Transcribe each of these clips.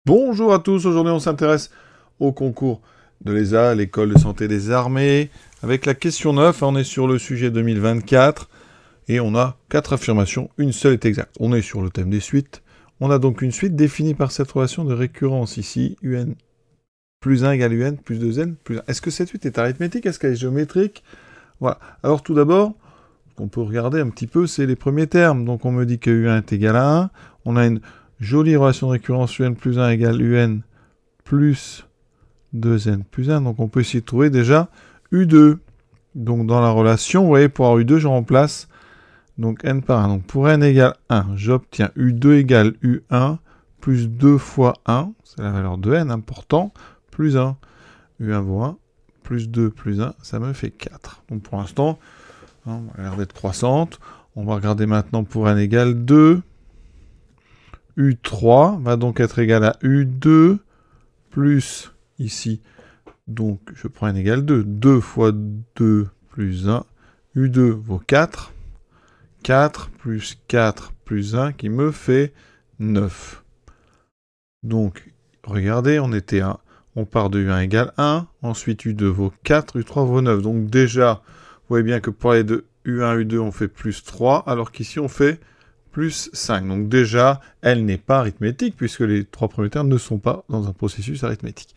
Bonjour à tous, aujourd'hui on s'intéresse au concours de l'ESA, l'école de santé des armées, avec la question 9, on est sur le sujet 2024, et on a 4 affirmations, une seule est exacte. On est sur le thème des suites, on a donc une suite définie par cette relation de récurrence ici, un plus 1 égale un plus 2n plus 1. Est-ce que cette suite est arithmétique? Est-ce qu'elle est géométrique? Voilà, alors tout d'abord, ce qu'on peut regarder un petit peu, c'est les premiers termes. Donc on me dit que un est égal à 1, on a une jolie relation de récurrence un plus 1 égale un plus 2n plus 1. Donc on peut ici trouver déjà U2. Donc dans la relation, vous voyez, pour avoir U2, je remplace donc n par 1. Donc pour n égale 1, j'obtiens U2 égale U1 plus 2 fois 1, c'est la valeur de n, important, plus 1. U1 vaut 1, plus 2 plus 1, ça me fait 4. Donc pour l'instant, on va l'air d'être croissante. On va regarder maintenant pour n égale 2. U3 va donc être égal à U2 plus ici. Donc je prends n égale 2. 2 fois 2 plus 1. U2 vaut 4. 4 plus 4 plus 1 qui me fait 9. Donc regardez, on était à... On part de U1 égale 1. Ensuite U2 vaut 4. U3 vaut 9. Donc déjà, vous voyez bien que pour les deux U1, U2, on fait plus 3. Alors qu'ici, on fait plus 5. Donc déjà, elle n'est pas arithmétique, puisque les 3 premiers termes ne sont pas dans un processus arithmétique.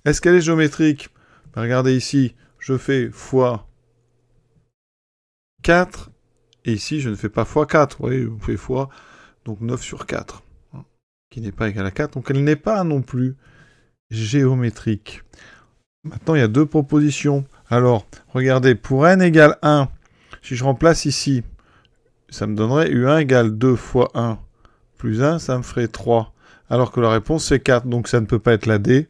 Est-ce qu'elle est géométrique? Ben, regardez ici, je fais fois 4, et ici, je ne fais pas fois 4. Vous voyez, on fait fois, donc 9 sur 4, hein, qui n'est pas égal à 4. Donc elle n'est pas non plus géométrique. Maintenant, il y a deux propositions. Alors, regardez, pour n égale 1, si je remplace ici, ça me donnerait U1 égale 2 fois 1 plus 1, ça me ferait 3. Alors que la réponse, c'est 4, donc ça ne peut pas être la D.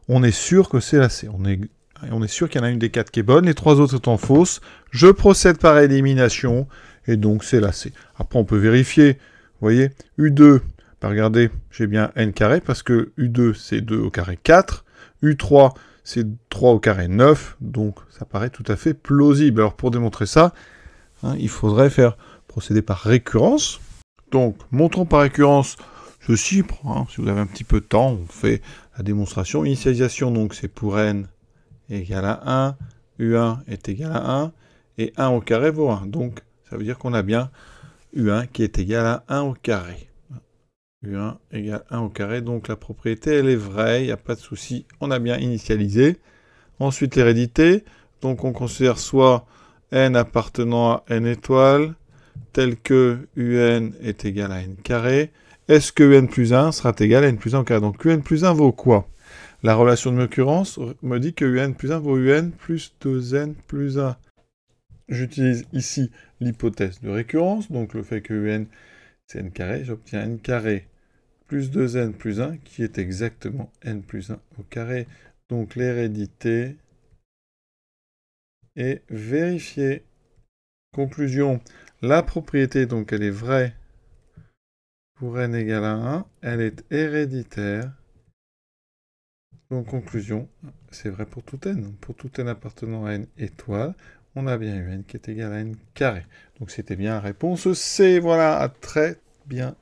On est sûr que c'est la C. On est sûr qu'il y en a une des 4 qui est bonne, les 3 autres étant fausses. Je procède par élimination, et donc c'est la C. Après, on peut vérifier. Vous voyez, U2, bah regardez, j'ai bien n carré, parce que U2, c'est 2 au carré 4. U3, c'est 3 au carré 9, donc ça paraît tout à fait plausible. Alors pour démontrer ça, hein, il faudrait procéder par récurrence. Donc, montrons par récurrence ceci. Hein, si vous avez un petit peu de temps, on fait la démonstration. Initialisation, donc c'est pour n égale à 1, U1 est égal à 1, et 1 au carré vaut 1. Donc, ça veut dire qu'on a bien U1 qui est égal à 1 au carré. U1 égale 1 au carré, donc la propriété, elle est vraie, il n'y a pas de souci, on a bien initialisé. Ensuite, l'hérédité, donc on considère soit n appartenant à n étoiles, tel que un est égal à n carré. Est-ce que un plus 1 sera égal à n plus 1 au carré? Donc un plus 1 vaut quoi? La relation de récurrence me dit que un plus 1 vaut un plus 2n plus 1. J'utilise ici l'hypothèse de récurrence, donc le fait que un c'est n carré, j'obtiens n carré plus 2n plus 1, qui est exactement n plus 1 au carré. Donc l'hérédité est vérifiée. Conclusion, la propriété, donc elle est vraie pour n égale à 1, elle est héréditaire. Donc conclusion, c'est vrai pour tout n. Pour tout n appartenant à n étoile, on a bien un qui est égal à n carré. Donc c'était bien la réponse C. Voilà, à très bien.